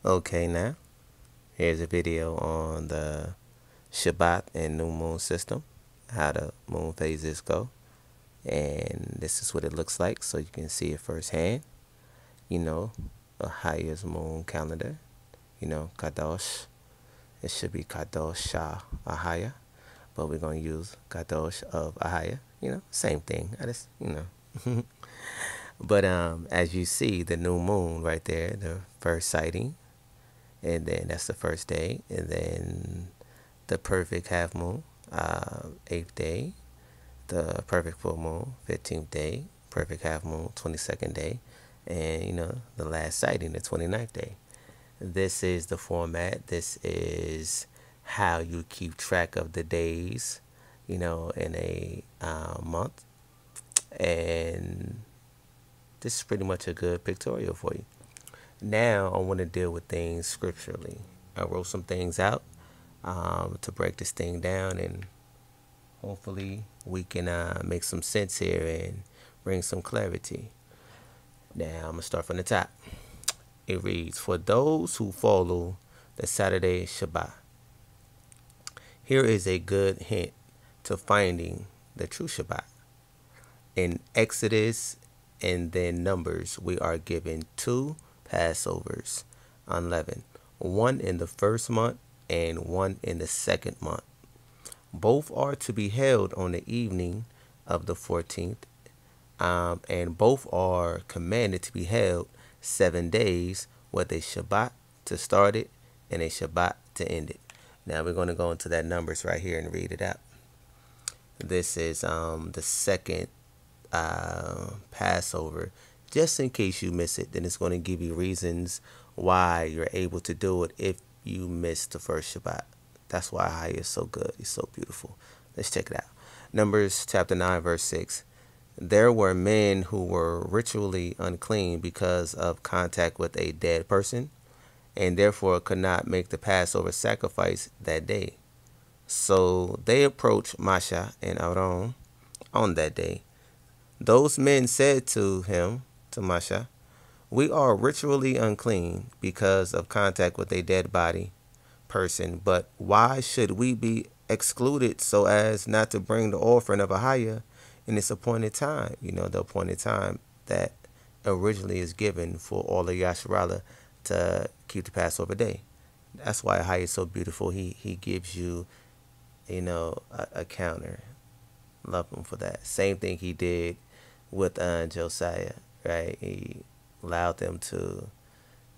Okay, now here's a video on the Shabbath and new moon system, how the moon phases go, and this is what it looks like, so you can see it firsthand. You know, a highest moon calendar. Kadosh. It should be Kadosh Shah Ahaya, but we're gonna use Kadosh of Ahaya. Same thing. I just But as you see, the new moon right there, the first sighting, and then that's the first day, and then the perfect half moon, 8th day, the perfect full moon, 15th day, perfect half moon, 22nd day, and the last sighting, the 29th day. This is the format. This is how you keep track of the days, in a month, and this is pretty much a good pictorial for you. Now I want to deal with things scripturally. I wrote some things out to break this thing down, and hopefully we can make some sense here and bring some clarity. Now I'm going to start from the top. It reads, for those who follow the Saturday Shabbat, here is a good hint to finding the true Shabbat. In Exodus and then Numbers, we are given 2 Passovers unleavened, one in the first month and one in the second month. Both are to be held on the evening of the 14th, and both are commanded to be held 7 days with a Shabbat to start it and a Shabbat to end it. Now we're going to go into that Numbers right here and read it out. This is the second Passover. Just in case you miss it, then it's going to give you reasons why you're able to do it if you missed the first Shabbat. That's why Ahaya is so good. It's so beautiful. Let's check it out. Numbers chapter 9, verse 6. There were men who were ritually unclean because of contact with a dead person, and therefore could not make the Passover sacrifice that day. So they approached Masha and Aaron on that day. Those men said to Masha, we are ritually unclean because of contact with a dead body person, but why should we be excluded so as not to bring the offering of Ahaya in its appointed time? The appointed time that originally is given for all of Yasharallah to keep the Passover day. That's why Ahaya is so beautiful. He gives you, a counter. Love him for that. Same thing he did with Josiah, right? He allowed them to,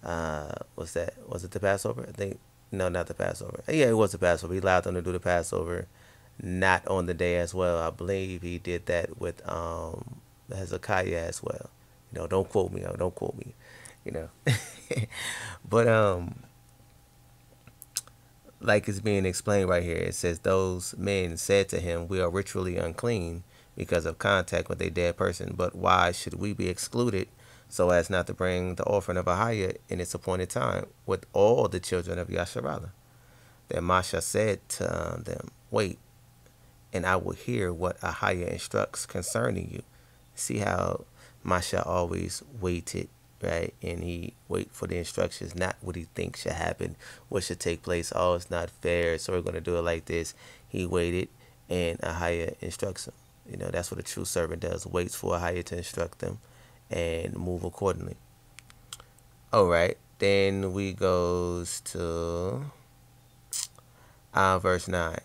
was it the Passover? I think, no, not the Passover. Yeah, it was the Passover. He allowed them to do the Passover not on the day as well. I believe he did that with Hezekiah as well. Don't quote me. Don't quote me. But like it's being explained right here, it says those men said to him, we are ritually unclean because of contact with a dead person, but why should we be excluded so as not to bring the offering of Ahaya in its appointed time with all the children of Yasharallah? Then Masha said to them, wait, and I will hear what Ahaya instructs concerning you. See how Masha always waited, right? And he wait for the instructions, not what he thinks should happen, what should take place. Oh, it's not fair, so we're going to do it like this. He waited, and Ahaya instructs him. That's what a true servant does, waits for Ahaya to instruct them and move accordingly. All right, then we goes to verse 9.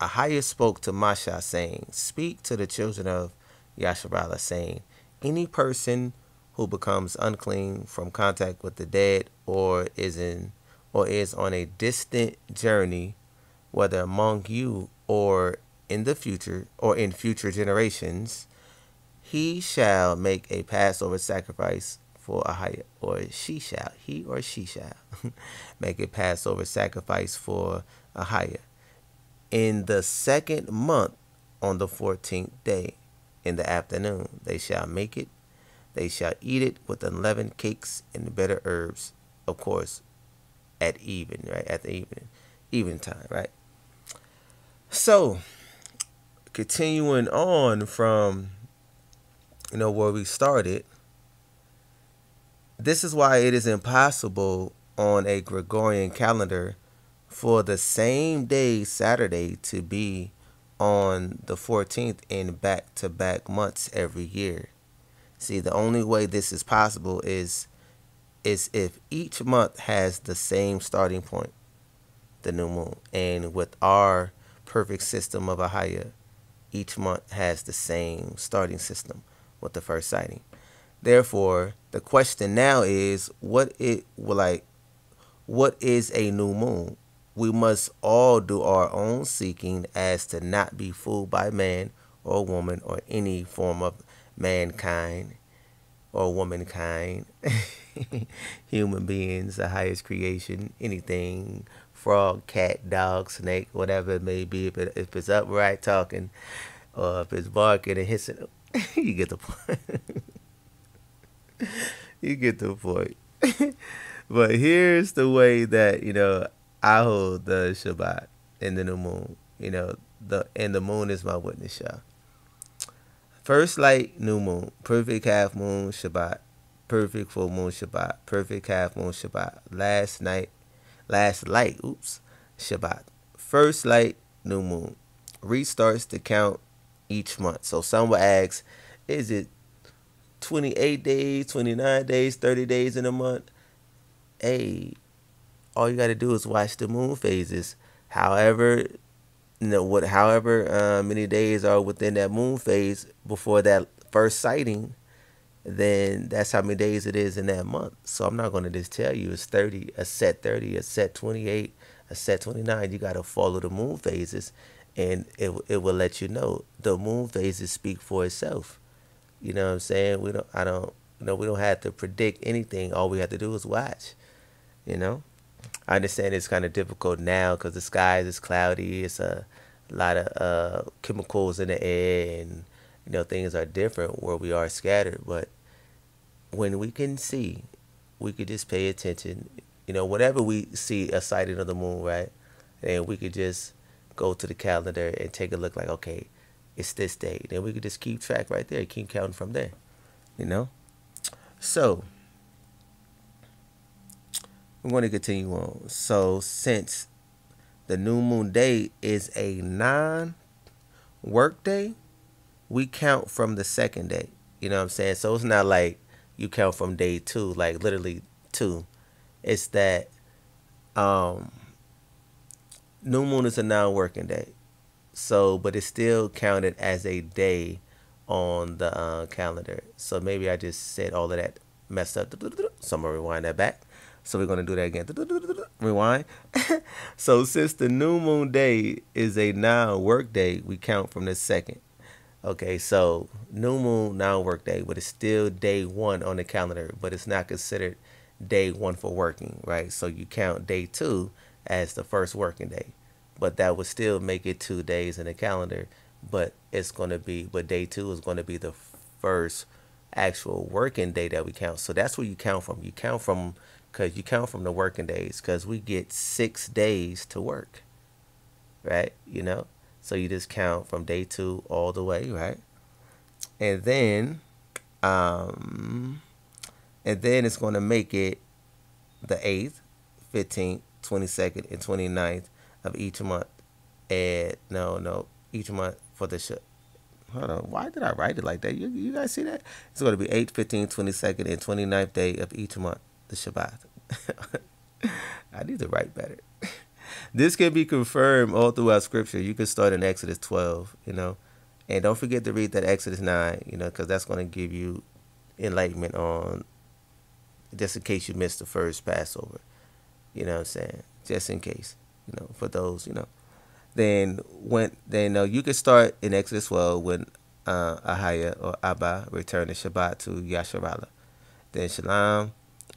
Ahaya spoke to Masha, saying, speak to the children of Yasharallah, saying, any person who becomes unclean from contact with the dead or is on a distant journey, whether among you or in future generations, he shall make a Passover sacrifice for Ahaya, he or she shall make a Passover sacrifice for Ahaya. In the second month, on the 14th day, in the afternoon, they shall make it. They shall eat it with unleavened cakes and bitter herbs, of course, at the evening time, right? So, continuing on from, where we started, this is why it is impossible on a Gregorian calendar for the same day, Saturday, to be on the 14th in back-to-back months every year. See, the only way this is possible is if each month has the same starting point, the new moon. And with our perfect system of Ahaya, each month has the same starting system with the first sighting. Therefore, the question now is what is a new moon? We must all do our own seeking as to not be fooled by man or woman or any form of mankind or womankind, human beings, the highest creation, anything, frog, cat, dog, snake, whatever it may be. If it's upright talking or if it's barking and hissing, you get the point. You get the point. But here's the way that, I hold the Shabbat and the new moon. The moon is my witness, y'all. First light, new moon. Perfect half moon, Shabbat. Perfect full moon, Shabbat. Perfect half moon, Shabbat. Last light, Shabbat. First light, new moon. Restarts the count each month. So some will ask, is it 28 days, 29 days, 30 days in a month? Hey, all you got to do is watch the moon phases. However, however many days are within that moon phase before that first sighting, then that's how many days it is in that month. So I'm not going to just tell you it's 30, a set 30, a set 28, a set 29. You got to follow the moon phases, and it will let you know. The moon phases speak for itself. You know what I'm saying? We don't have to predict anything. All we have to do is watch. I understand it's kind of difficult now because the skies is cloudy. It's a lot of chemicals in the air, and things are different where we are scattered. But when we can see, we could just pay attention. Whenever we see a sighting of the moon, right, and we could just go to the calendar and take a look. Like, okay, it's this day. Then we could just keep track right there, keep counting from there. So we're going to continue on. So since the new moon day is a non-work day, we count from the second day. You know what I'm saying? So it's not like you count from day 2, like literally 2. It's that new moon is a non-working day. So, but it's still counted as a day on the calendar. So maybe I just said all of that messed up. So I'm going to rewind that back. So we're going to do that again. Rewind. So since the new moon day is a non-work day, we count from the second. Okay, so new moon, non-work day, but it's still day 1 on the calendar, but it's not considered day 1 for working, right? So you count day 2 as the first working day, but that would still make it 2 days in the calendar. But day 2 is going to be the first actual working day that we count. So that's where you count from. You count from the working days, because we get 6 days to work, right? So you just count from day 2 all the way, right? And then it's going to make it the 8th, 15th, 22nd, and 29th of each month. And each month for the hold on, why did I write it like that? You guys see that? It's going to be 8th, 15th, 22nd, and 29th day of each month, the Shabbat. I need to write better. This can be confirmed all throughout Scripture. You can start in Exodus 12, and don't forget to read that Exodus 9, because that's going to give you enlightenment on, just in case you missed the first Passover. You know what I'm saying? Just in case, for those, Then you can start in Exodus 12 when Ahaya or Abba returned the Shabbat to Yasharallah. Then Shalom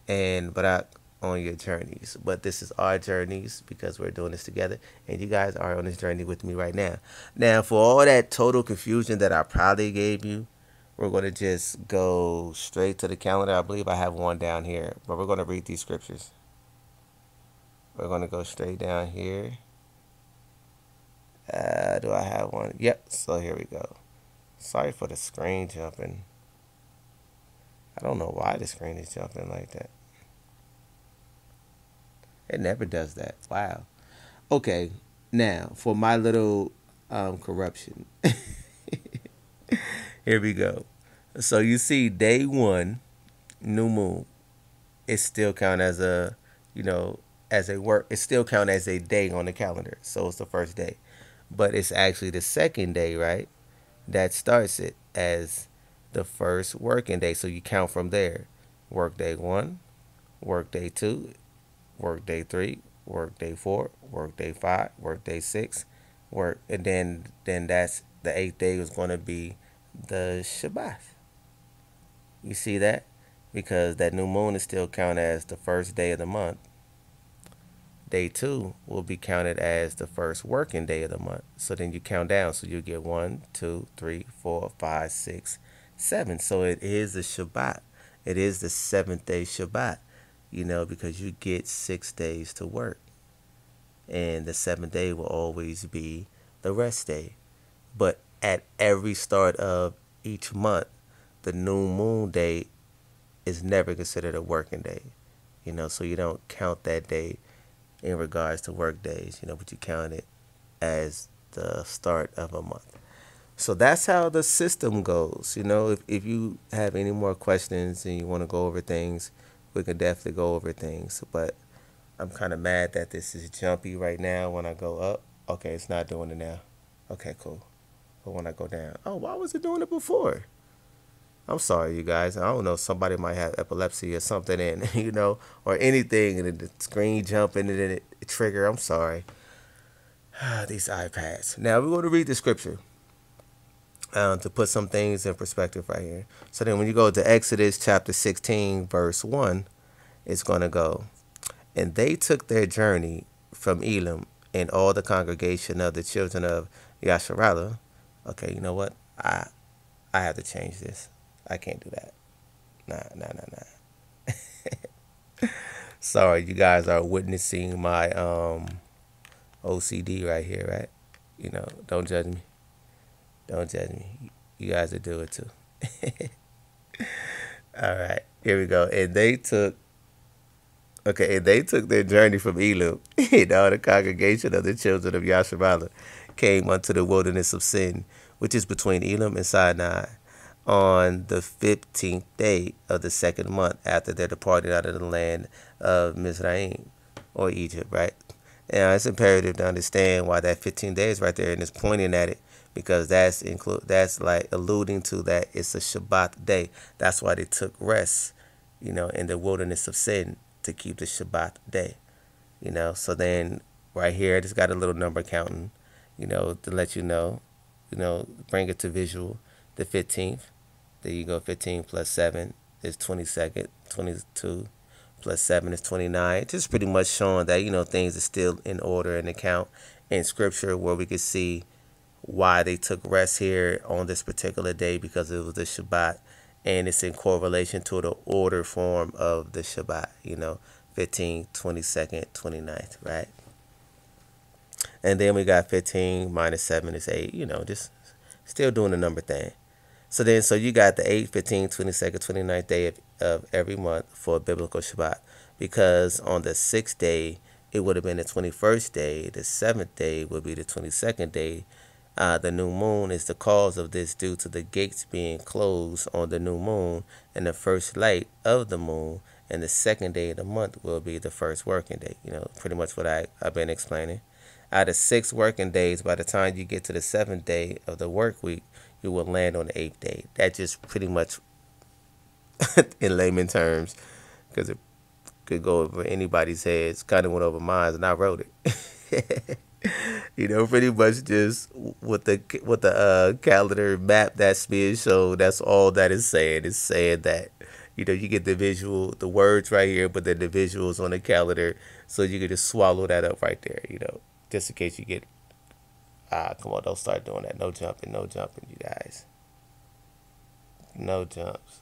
and Barak on your journeys. But this is our journeys because we're doing this together, and you guys are on this journey with me right now. Now, for all that total confusion that I probably gave you, we're going to just go straight to the calendar. I believe I have one down here, but we're going to read these scriptures. We're going to go straight down here. Do I have one? Yep, so here we go. Sorry for the screen jumping. I don't know why the screen is jumping like that. It never does that. Wow. Okay, now for my little corruption. Here we go. So you see, day one, new moon. It still count as a, you know, as a work. It still count as a day on the calendar. So it's the first day, but it's actually the second day, right? That starts it as the first working day. So you count from there. Work day one, work day two, work day three, work day four, work day five, work day six, work, and then that's the eighth day is going to be the Shabbath. You see that? Because that new moon is still counted as the first day of the month. Day two will be counted as the first working day of the month. So then you count down. So you get 1, 2, 3, 4, 5, 6, 7. So it is the Shabbat. It is the seventh day Shabbat, because you get 6 days to work. And the seventh day will always be the rest day. But at every start of each month, the new moon day is never considered a working day. So you don't count that day in regards to work days, but you count it as the start of a month. So that's how the system goes. If you have any more questions and you want to go over things, we can definitely go over things. But I'm kind of mad that this is jumpy right now when I go up. Okay, it's not doing it now. Okay, cool. But when I go down, oh, why was it doing it before? I'm sorry, you guys. I don't know. Somebody might have epilepsy or something, and or anything, and then the screen jumping and then it trigger. I'm sorry. These iPads. Now we're going to read the scripture to put some things in perspective right here. So then, when you go to Exodus chapter 16, verse 1, it's going to go, and they took their journey from Elim, and all the congregation of the children of Yasharallah. Okay, you know what? I have to change this. I can't do that. Nah. Sorry, you guys are witnessing my OCD right here, right? Don't judge me. Don't judge me. You guys will do it too. All right, here we go. And they took their journey from Elim, and all the congregation of the children of Yasharallah came unto the wilderness of Sin, which is between Elim and Sinai, on the 15th day of the second month after their departing out of the land of Mizraim, or Egypt, right? Now, it's imperative to understand why that 15 days right there, and it's pointing at it, because that's like alluding to that it's a Shabbat day. That's why they took rest, in the wilderness of Sin, to keep the Shabbat day. So then right here, it's got a little number counting, to let bring it to visual. The 15th. There you go. 15 plus 7 is 22nd. 22 plus 7 is 29. Just pretty much showing that, things are still in order and account in scripture, where we could see why they took rest here on this particular day, because it was the Shabbat. And it's in correlation to the order form of the Shabbat, 15, 22nd, 29th, right? And then we got 15 minus 7 is 8, just still doing the number thing. So you got the 8th, 15th, 22nd, 29th day of every month for a biblical Shabbat. Because on the 6th day, it would have been the 21st day. The 7th day would be the 22nd day. The new moon is the cause of this, due to the gates being closed on the new moon and the first light of the moon. And the second day of the month will be the first working day. Pretty much what I've been explaining. Out of 6 working days, by the time you get to the 7th day of the work week, you will land on the 8th day. That just pretty much, in layman terms, because it could go over anybody's heads, kind of went over mine, and I wrote it. Pretty much just with the calendar map that's being shown. That's all that is saying. It's saying that you get the visual, the words right here, but then the visuals on the calendar, so you can just swallow that up right there. Just in case you get. Come on, don't start doing that. No jumping, you guys. No jumps.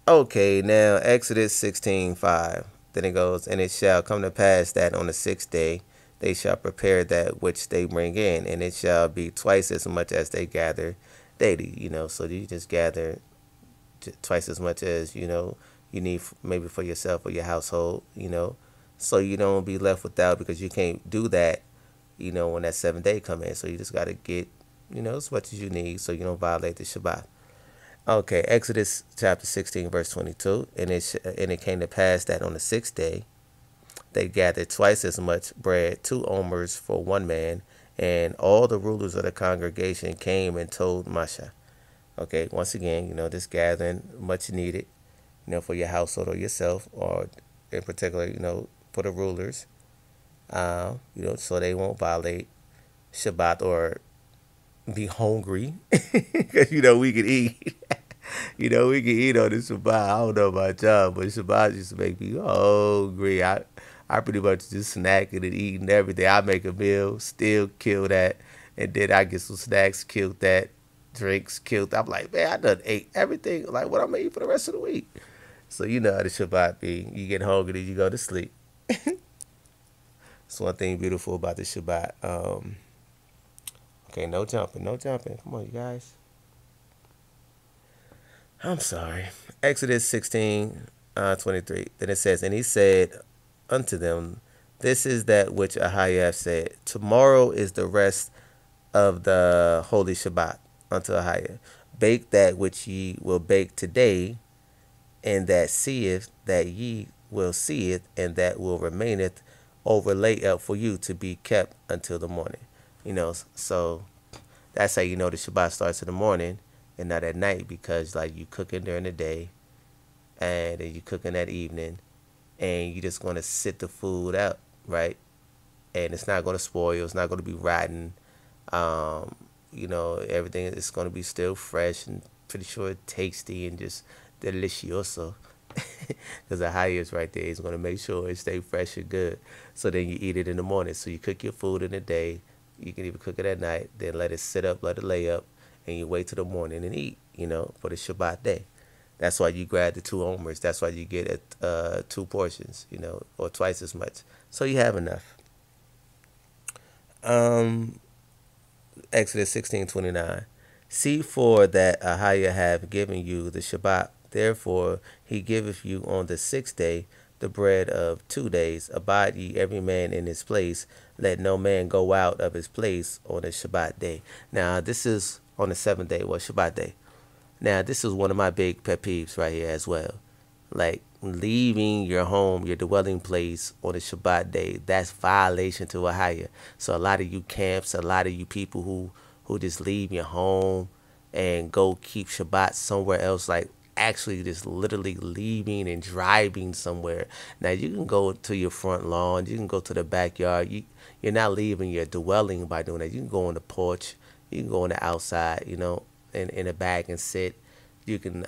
Okay, now Exodus 16:5. Then it goes, and it shall come to pass that on the 6th day they shall prepare that which they bring in, and it shall be twice as much as they gather daily. So you just gather twice as much as you need, maybe for yourself or your household. so you don't be left without, because you can't do that, when that 7th day come in. So you just got to get, as much as you need so you don't violate the Shabbat. Okay, Exodus chapter 16, verse 22. And it came to pass that on the 6th day they gathered twice as much bread, 2 omers for one man, and all the rulers of the congregation came and told Moshe. Okay, once again, this gathering much needed, for your household or yourself, or in particular, for the rulers, so they won't violate Shabbat or be hungry, because we could eat. We can eat on the Shabbat. I don't know about y'all, but Shabbat used to make me hungry. I pretty much just snacking and eating everything. I make a meal, still kill that, and then I get some snacks, kill that, drinks, kill that. I'm like, man, I done ate everything. Like, what I'm gonna eat for the rest of the week? So you know how the Shabbat be. You get hungry, then you go to sleep. It's one thing beautiful about the Shabbat. Okay, no jumping, no jumping. Come on, you guys. I'm sorry. Exodus 16, 23. Then it says, and he said unto them, this is that which Ahiah said. Tomorrow is the rest of the holy Shabbat unto Ahiah. Bake that which ye will bake today, and that seeth that ye will see it, and that will remaineth overlay up for you to be kept until the morning. So that's how the Shabbat starts in the morning and not at night, because like you cooking during the day and then you cooking that evening, and you just going to sit the food out, right? And it's not going to spoil, it's not going to be rotten. Everything is going to be still fresh and pretty sure tasty and just delicioso. Because the highest right there is going to make sure it stay fresh and good. So then you eat it in the morning. So you cook your food in the day. You can even cook it at night. Then let it sit up, let it lay up, and you wait till the morning and eat, for the Shabbat day. That's why you grab the 2 omers. That's why you get 2 portions, or twice as much. So you have enough. Exodus 16:29. See for that Ahiah have given you the Shabbat. Therefore he giveth you on the 6th day the bread of 2 days. Abide ye every man in his place. Let no man go out of his place on the Shabbat day. Now this is on the 7th day, Shabbat day. Now this is one of my big pet peeves right here as well. Like leaving your home, your dwelling place on the Shabbat day, that's violation to Ahiah. So a lot of you camps, a lot of you people who just leave your home and go keep Shabbat somewhere else, like actually just literally leaving and driving somewhere. Now you can go to your front lawn, you can go to the backyard. You're not leaving your dwelling by doing that. You can go on the porch, you can go on the outside, in the back and sit. You can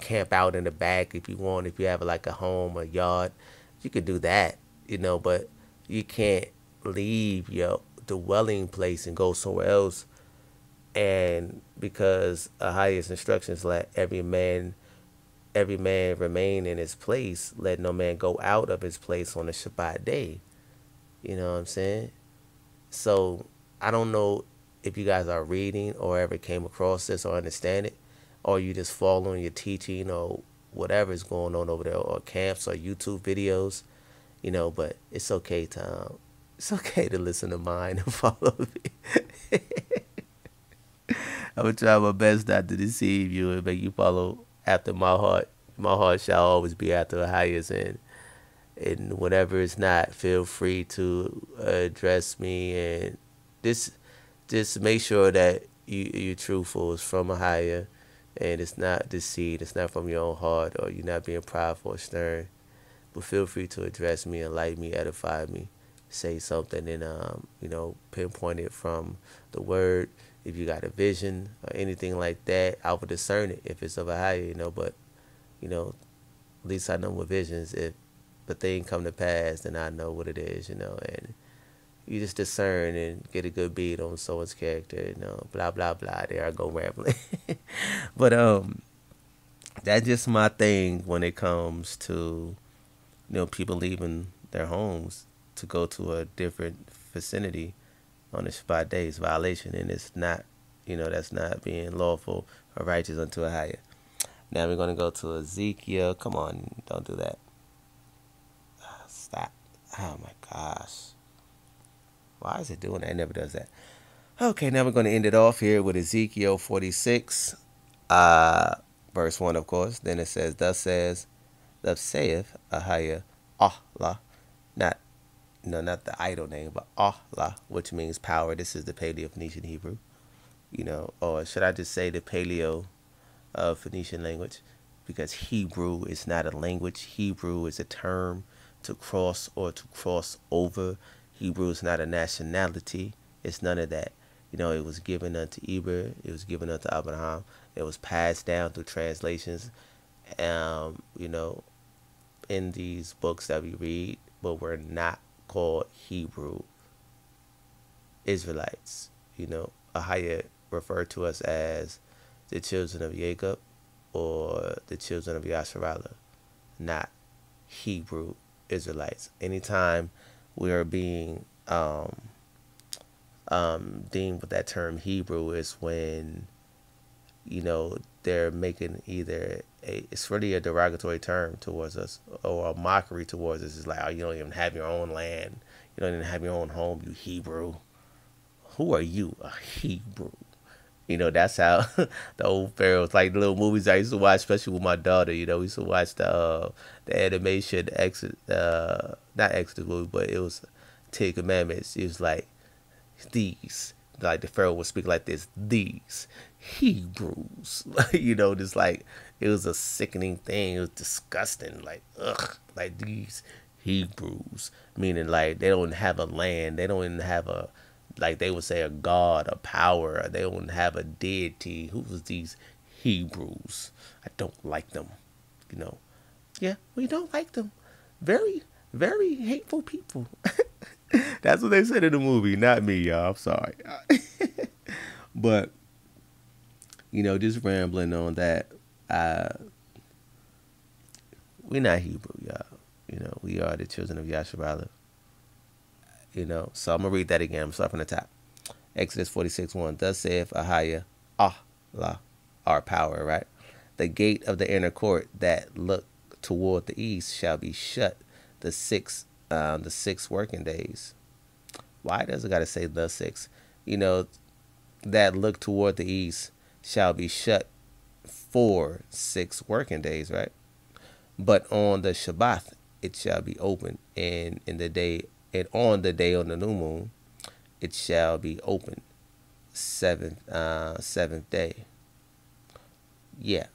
camp out in the back if you want. If you have like a home, a yard, you could do that, but you can't leave your dwelling place and go somewhere else. And because Ahiah's instructions, let every man remain in his place, let no man go out of his place on the Shabbat day. You know what I'm saying? So I don't know if you guys are reading or ever came across this or understand it, or you just following your teaching or whatever is going on over there, or camps or YouTube videos, but it's okay to listen to mine and follow me. I'm gonna try my best not to deceive you and make you follow after my heart. My heart shall always be after the highest, and whenever it's not, feel free to address me, and just make sure that you're truthful. It's from a higher, and it's not deceit. It's not from your own heart, or you're not being prideful or stern. But feel free to address me, enlighten me, edify me, say something, and pinpoint it from the word. If you got a vision or anything like that, I would discern it if it's of a higher, but at least I know what visions. If the thing come to pass, then I know what it is, and you just discern and get a good beat on someone's character, blah blah blah. There I go rambling. But that's just my thing when it comes to people leaving their homes to go to a different vicinity on the Shabbat day. Is violation, and it's not, that's not being lawful or righteous unto a higher. Now we're going to go to Ezekiel. Come on, don't do that. Stop. Oh my gosh. Why is it doing that? It never does that. Okay, now we're going to end it off here with Ezekiel 46, verse 1, of course. Then it says, thus saith Ahaya Allah, not not the idol name, but Allah, which means power. This is the Paleo-Phoenician Hebrew, or should I just say the Paleo Phoenician language, because Hebrew is not a language. Hebrew is a term to cross or to cross over. Hebrew is not a nationality. It's none of that. It was given unto Eber. It was given unto Abraham. It was passed down through translations, in these books that we read, but we're not called Hebrew Israelites. Ahaya referred to us as the children of Jacob or the children of Yasharallah, not Hebrew Israelites. Anytime we are being deemed with that term Hebrew is when they're making either it's really a derogatory term towards us or a mockery towards us. It's like, oh, you don't even have your own land, you don't even have your own home, you Hebrew. Who are you, a Hebrew? That's how the old pharaohs, like the little movies I used to watch, especially with my daughter. We used to watch the animation not Exodus movie, but it was Ten Commandments. It was like these, like the pharaoh would speak like this, these Hebrews. Just like it was a sickening thing. It was disgusting. Like, ugh, like these Hebrews, meaning like they don't have a land. They don't even have a, like they would say, a god, a power. They don't have a deity. Who was these Hebrews? I don't like them. Yeah, we don't like them. Very, very hateful people. That's what they said in the movie, not me, y'all. I'm sorry. But, just rambling on that. We're not Hebrew, y'all. We are the children of Yasharallah. So I'm going to read that again. I'm starting from the top. Exodus 46:1. Thus saith Ahaya Allah, our power, right? The gate of the inner court that look toward the east shall be shut the 6 working days. Why does it got to say the 6? That look toward the east shall be shut for 6 working days, right? But on the Shabbath it shall be open, and on the day on the new moon it shall be open. Seventh day. Yeah.